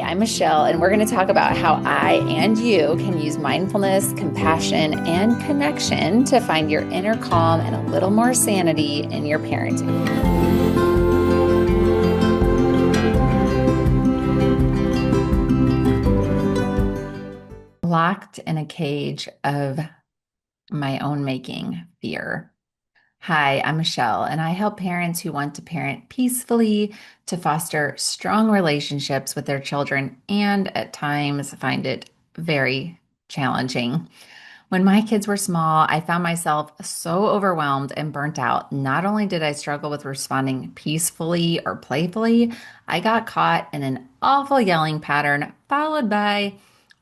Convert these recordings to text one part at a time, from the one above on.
I'm Michelle, and we're going to talk about how I and you can use mindfulness, compassion, and connection to find your inner calm and a little more sanity in your parenting. Locked in a cage of my own making, fear. Hi, I'm Michelle, and I help parents who want to parent peacefully, to foster strong relationships with their children, and at times find it very challenging. When my kids were small, I found myself so overwhelmed and burnt out. Not only did I struggle with responding peacefully or playfully, I got caught in an awful yelling pattern, followed by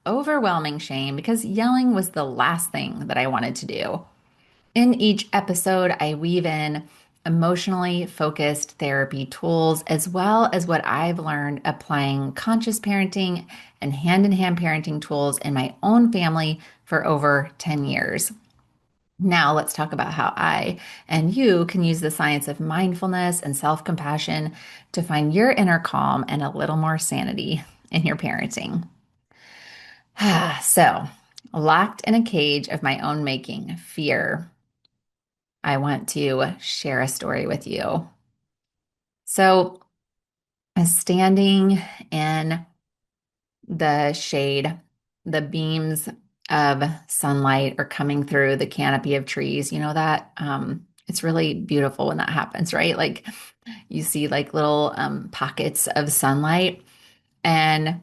overwhelming shame because yelling was the last thing that I wanted to do. In each episode, I weave in emotionally focused therapy tools as well as what I've learned applying conscious parenting and hand in hand parenting tools in my own family for over 10 years. Now, let's talk about how I and you can use the science of mindfulness and self compassion to find your inner calm and a little more sanity in your parenting. So, locked in a cage of my own making, fear. I want to share a story with you. So, standing in the shade, the beams of sunlight are coming through the canopy of trees. You know that it's really beautiful when that happens, right? Like you see like little pockets of sunlight. And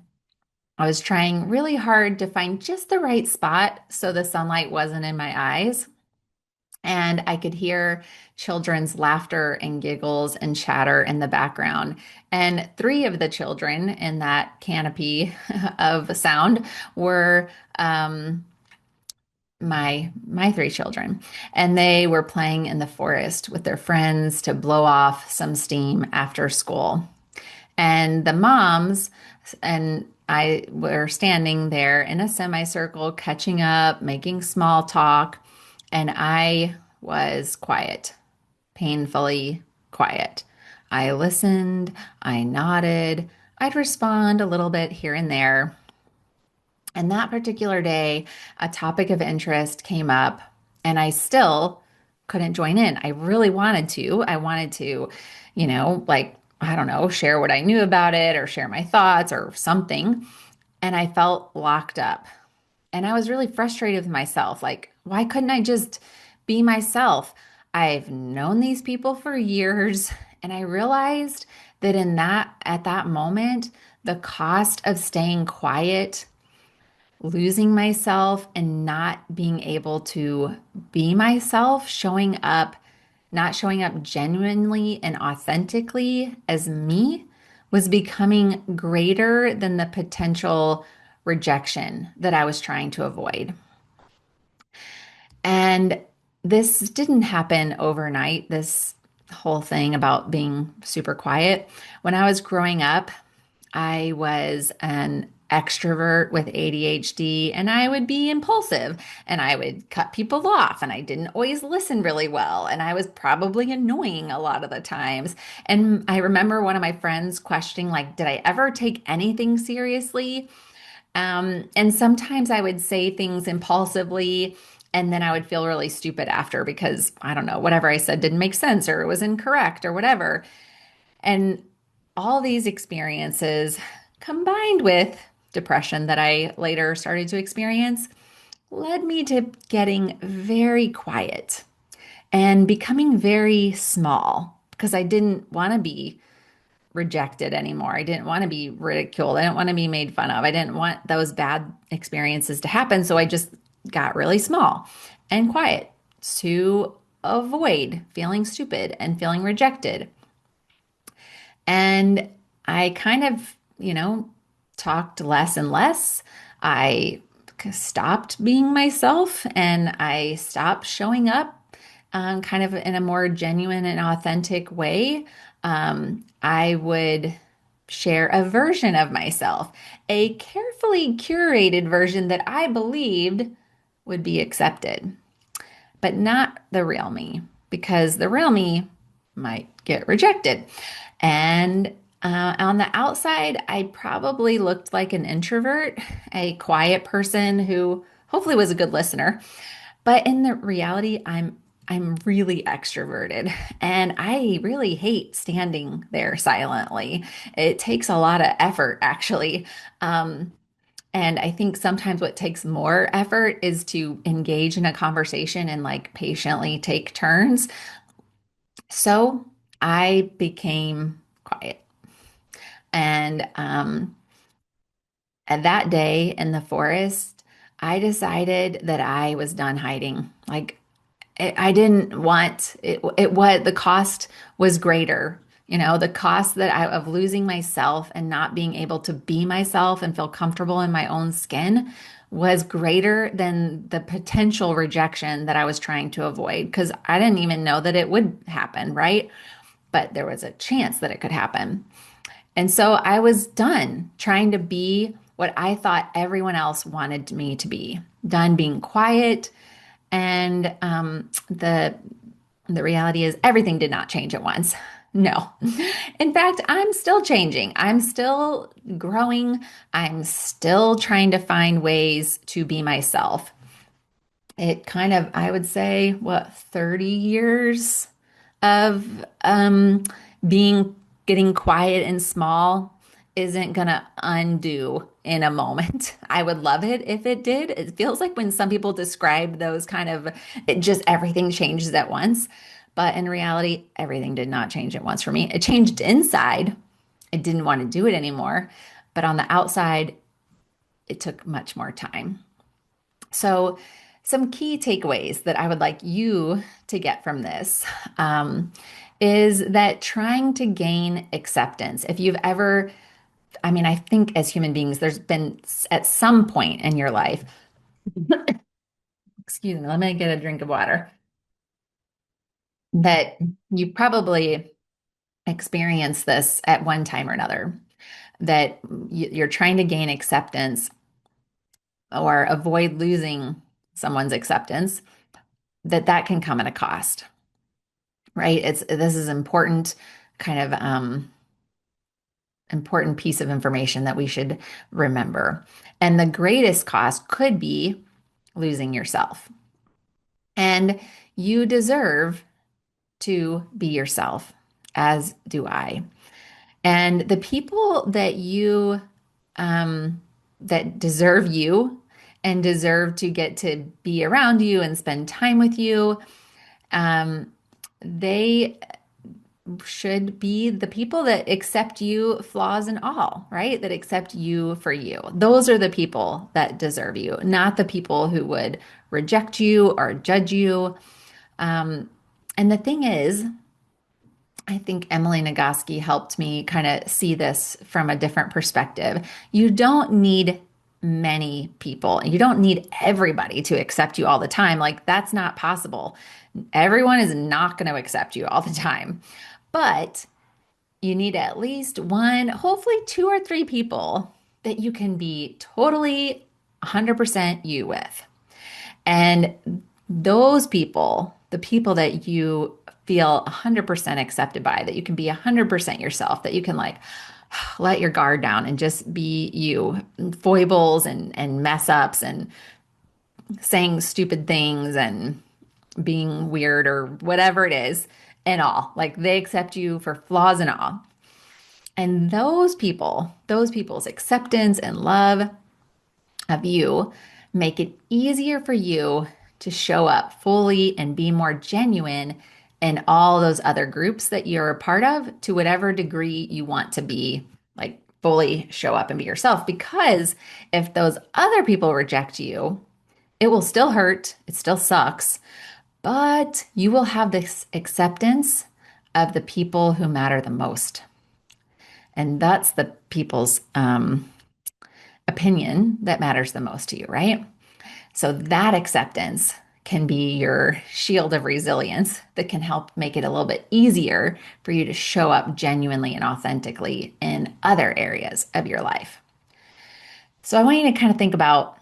I was trying really hard to find just the right spot so the sunlight wasn't in my eyes. And I could hear children's laughter and giggles and chatter in the background. And three of the children in that canopy of sound were my three children. And they were playing in the forest with their friends to blow off some steam after school. And the moms and I were standing there in a semicircle, catching up, making small talk, and I was quiet, painfully quiet. I listened, I nodded, I'd respond a little bit here and there. And that particular day, a topic of interest came up, and I still couldn't join in. I really wanted to. I wanted to, like, I don't know, share what I knew about it or share my thoughts or something. And I felt locked up. And I was really frustrated with myself. Like, why couldn't I just be myself? I've known these people for years, and I realized that at that moment, the cost of staying quiet, losing myself and not being able to be myself, not showing up genuinely and authentically as me was becoming greater than the potential rejection that I was trying to avoid. And this didn't happen overnight, this whole thing about being super quiet. When I was growing up, I was an extrovert with ADHD, and I would be impulsive and I would cut people off, and I didn't always listen really well, and I was probably annoying a lot of the times. And I remember one of my friends questioning, like, did I ever take anything seriously? And sometimes I would say things impulsively, and then I would feel really stupid after because I don't know, whatever I said didn't make sense or it was incorrect or whatever. And all these experiences combined with depression that I later started to experience led me to getting very quiet and becoming very small because I didn't want to be rejected anymore. I didn't want to be ridiculed. I didn't want to be made fun of. I didn't want those bad experiences to happen. So I just got really small and quiet to avoid feeling stupid and feeling rejected. And I kind of, talked less and less. I stopped being myself and I stopped showing up kind of in a more genuine and authentic way. I would share a version of myself, a carefully curated version that I believed would be accepted, but not the real me, because the real me might get rejected. And On the outside, I probably looked like an introvert, a quiet person who hopefully was a good listener. But in the reality, I'm really extroverted and I really hate standing there silently. It takes a lot of effort, actually. Um, and I think sometimes what takes more effort is to engage in a conversation and like patiently take turns. So I became quiet. And and that day in the forest, I decided that I was done hiding. Like I didn't want it. It was the cost was greater. You know, the cost of losing myself and not being able to be myself and feel comfortable in my own skin was greater than the potential rejection that I was trying to avoid because I didn't even know that it would happen, right? But there was a chance that it could happen. And so I was done trying to be what I thought everyone else wanted me to be, done being quiet. And the reality is everything did not change at once. No. In fact, I'm still changing. I'm still growing. I'm still trying to find ways to be myself. It kind of, I would say, what, 30 years of being getting quiet and small isn't gonna undo in a moment. I would love it if it did. It feels like when some people describe those kind of, it just everything changes at once. But in reality, everything did not change at once for me. It changed inside. I didn't want to do it anymore. But on the outside, it took much more time. So, some key takeaways that I would like you to get from this is that trying to gain acceptance. If you've ever, I mean, I think as human beings, there's been at some point in your life, excuse me, let me get a drink of water, that you probably experienced this at one time or another, that you're trying to gain acceptance or avoid losing someone's acceptance, that can come at a cost. Right? This is important kind of important piece of information that we should remember. And the greatest cost could be losing yourself. And you deserve to be yourself, as do I. And the people that deserve you and deserve to get to be around you and spend time with you, um, they should be the people that accept you, flaws and all, right? That accept you for you. Those are the people that deserve you, not the people who would reject you or judge you. And the thing is, I think Emily Nagoski helped me kind of see this from a different perspective. You don't need many people. You don't need everybody to accept you all the time. Like, that's not possible. Everyone is not going to accept you all the time. But you need at least one, hopefully two or three people that you can be totally 100% you with. And those people, the people that you feel 100% accepted by, that you can be 100% yourself, that you can like let your guard down and just be you, foibles and mess ups and saying stupid things and being weird or whatever it is and all. Like they accept you for flaws and all. And those people's acceptance and love of you make it easier for you to show up fully and be more genuine in all those other groups that you're a part of to whatever degree you want to be, like fully show up and be yourself. Because if those other people reject you, it will still hurt, it still sucks, but you will have this acceptance of the people who matter the most. And that's the people's opinion that matters the most to you, right? So that acceptance can be your shield of resilience that can help make it a little bit easier for you to show up genuinely and authentically in other areas of your life. So I want you to kind of think about,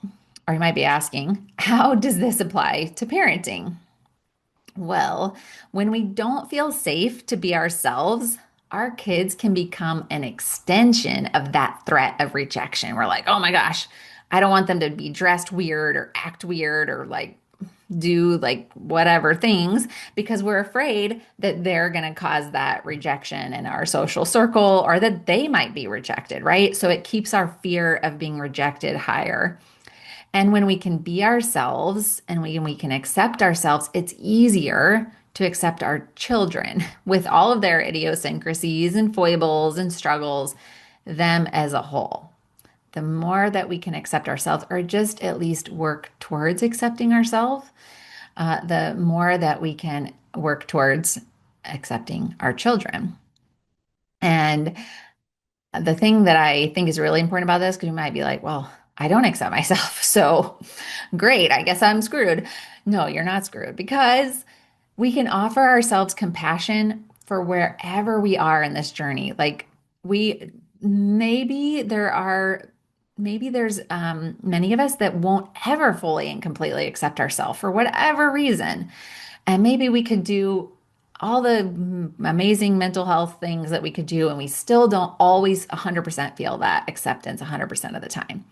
or you might be asking, how does this apply to parenting? Well, when we don't feel safe to be ourselves, our kids can become an extension of that threat of rejection. We're like, oh my gosh, I don't want them to be dressed weird or act weird or like do like whatever things because we're afraid that they're going to cause that rejection in our social circle or that they might be rejected, right? So it keeps our fear of being rejected higher. And when we can be ourselves and we can accept ourselves, it's easier to accept our children with all of their idiosyncrasies and foibles and struggles, them as a whole. The more that we can accept ourselves, or just at least work towards accepting ourselves, the more that we can work towards accepting our children. And the thing that I think is really important about this, because you might be like, well, I don't accept myself. So great, I guess I'm screwed. No, you're not screwed because we can offer ourselves compassion for wherever we are in this journey. Like we maybe there are maybe there's many of us that won't ever fully and completely accept ourselves for whatever reason. And maybe we could do all the amazing mental health things that we could do, and we still don't always 100% feel that acceptance 100% of the time.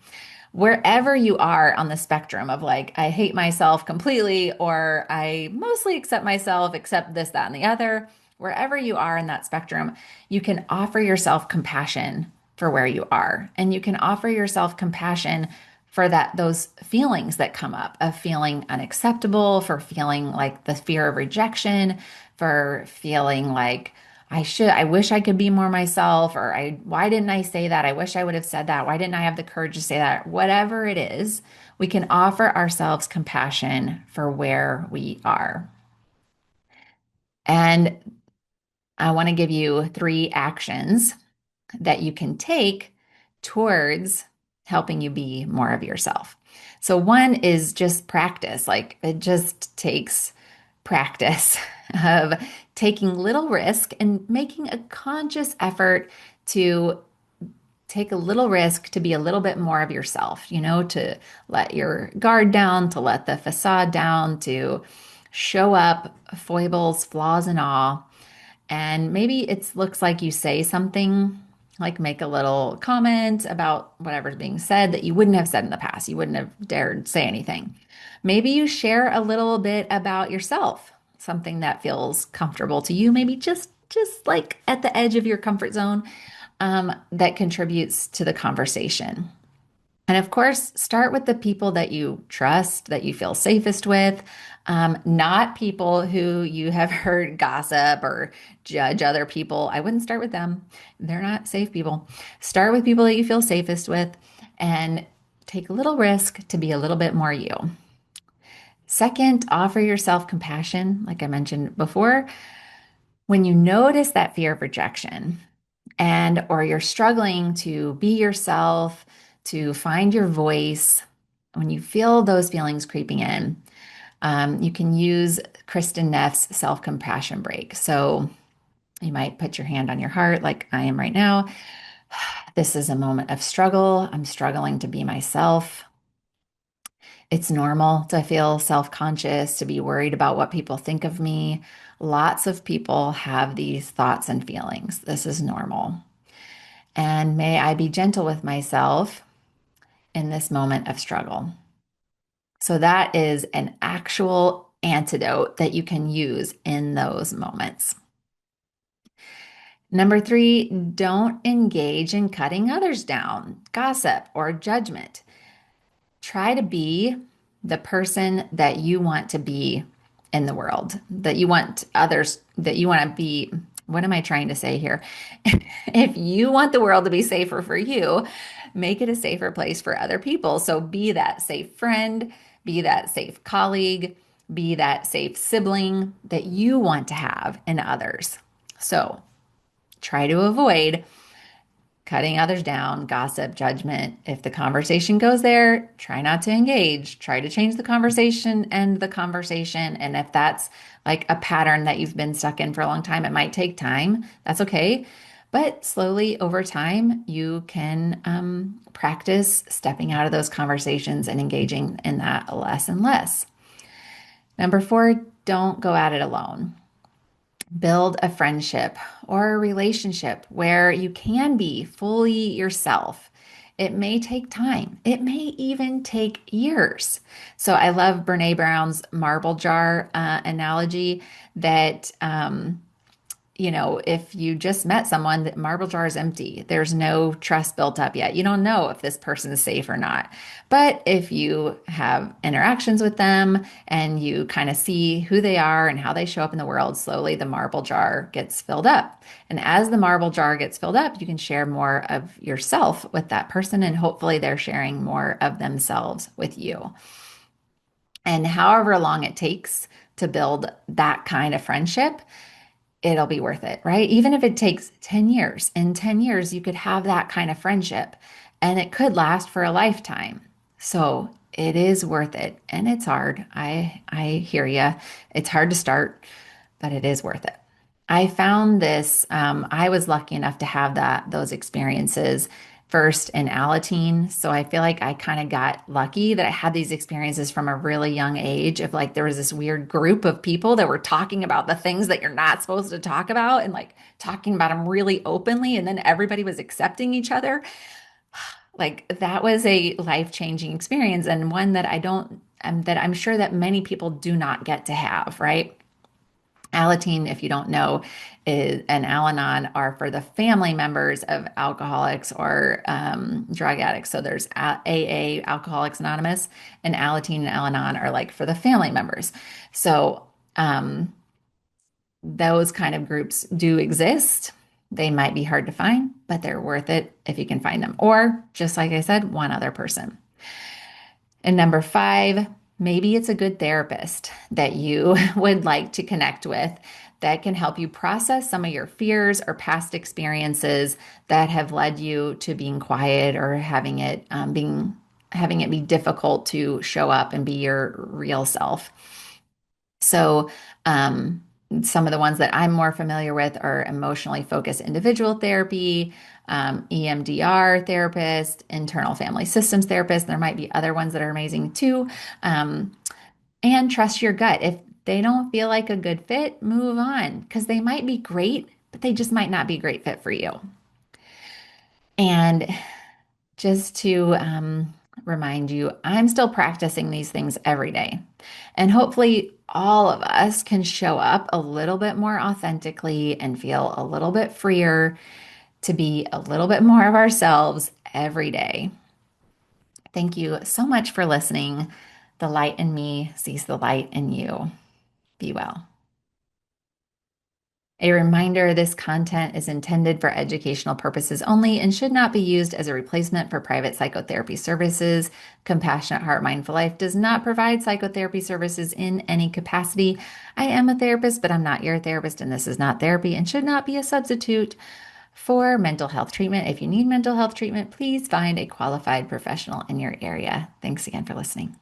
Wherever you are on the spectrum of like, I hate myself completely, or I mostly accept myself, except this, that, and the other, wherever you are in that spectrum, you can offer yourself compassion for where you are. And you can offer yourself compassion for those feelings that come up of feeling unacceptable, for feeling like the fear of rejection, for feeling like I wish I could be more myself, or why didn't I say that? I wish I would have said that. Why didn't I have the courage to say that? Whatever it is, we can offer ourselves compassion for where we are. And I want to give you 3 actions that you can take towards helping you be more of yourself. So, one is just practice. Like it just takes practice of taking little risk and making a conscious effort to take a little risk to be a little bit more of yourself, to let your guard down, to let the facade down, to show up foibles, flaws, and all. And maybe it looks like you say something, like make a little comment about whatever's being said that you wouldn't have said in the past. You wouldn't have dared say anything. Maybe you share a little bit about yourself, something that feels comfortable to you, maybe just like at the edge of your comfort zone, that contributes to the conversation. And of course, start with the people that you trust, that you feel safest with, not people who you have heard gossip or judge other people. I wouldn't start with them. They're not safe people. Start with people that you feel safest with and take a little risk to be a little bit more you. Second, offer yourself compassion, like I mentioned before. When you notice that fear of rejection, and or you're struggling to be yourself, to find your voice, when you feel those feelings creeping in, you can use Kristen Neff's self-compassion break. So you might put your hand on your heart like I am right now. This is a moment of struggle. I'm struggling to be myself. It's normal to feel self-conscious, to be worried about what people think of me. Lots of people have these thoughts and feelings. This is normal. And may I be gentle with myself in this moment of struggle. So that is an actual antidote that you can use in those moments. Number 3, don't engage in cutting others down, gossip, or judgment. Try to be the person that you want to be in the world, that you want others, that you want to be. What am I trying to say here? If you want the world to be safer for you, make it a safer place for other people. So be that safe friend, be that safe colleague, be that safe sibling that you want to have in others. So try to avoid cutting others down, gossip, judgment. If the conversation goes there, try not to engage. Try to change the conversation, end the conversation. And if that's like a pattern that you've been stuck in for a long time, it might take time. That's okay. But slowly over time, you can practice stepping out of those conversations and engaging in that less and less. Number 4, don't go at it alone. Build a friendship or a relationship where you can be fully yourself. It may take time. It may even take years. So I love Brene Brown's marble jar analogy that if you just met someone, the marble jar is empty. There's no trust built up yet. You don't know if this person is safe or not. But if you have interactions with them and you kind of see who they are and how they show up in the world, slowly the marble jar gets filled up. And as the marble jar gets filled up, you can share more of yourself with that person, and hopefully they're sharing more of themselves with you. And however long it takes to build that kind of friendship, it'll be worth it, right? Even if it takes 10 years, in 10 years, you could have that kind of friendship and it could last for a lifetime. So it is worth it. And it's hard. I hear you. It's hard to start, but it is worth it. I found this, I was lucky enough to have those experiences first in Alateen. So I feel like I kind of got lucky that I had these experiences from a really young age of like there was this weird group of people that were talking about the things that you're not supposed to talk about and like talking about them really openly. And then everybody was accepting each other. Like that was a life-changing experience and one that I don't, that I'm sure that many people do not get to have, right? Alateen, if you don't know, is and Al-Anon are for the family members of alcoholics or drug addicts. So there's AA, Alcoholics Anonymous, and Alateen and Al-Anon are like for the family members. So those kind of groups do exist. They might be hard to find, but they're worth it if you can find them. Or just like I said, one other person. And number five, maybe it's a good therapist that you would like to connect with that can help you process some of your fears or past experiences that have led you to being quiet or having it be difficult to show up and be your real self. So, some of the ones that I'm more familiar with are emotionally focused individual therapy, EMDR therapist, internal family systems therapist. There might be other ones that are amazing too. Um, and trust your gut. If they don't feel like a good fit, move on because they might be great, but they just might not be a great fit for you. And just to remind you, I'm still practicing these things every day. And hopefully, all of us can show up a little bit more authentically and feel a little bit freer to be a little bit more of ourselves every day. Thank you so much for listening. The light in me sees the light in you. Be well. A reminder, this content is intended for educational purposes only and should not be used as a replacement for private psychotherapy services. Compassionate Heart Mindful Life does not provide psychotherapy services in any capacity. I am a therapist, but I'm not your therapist, and this is not therapy and should not be a substitute for mental health treatment. If you need mental health treatment, please find a qualified professional in your area. Thanks again for listening.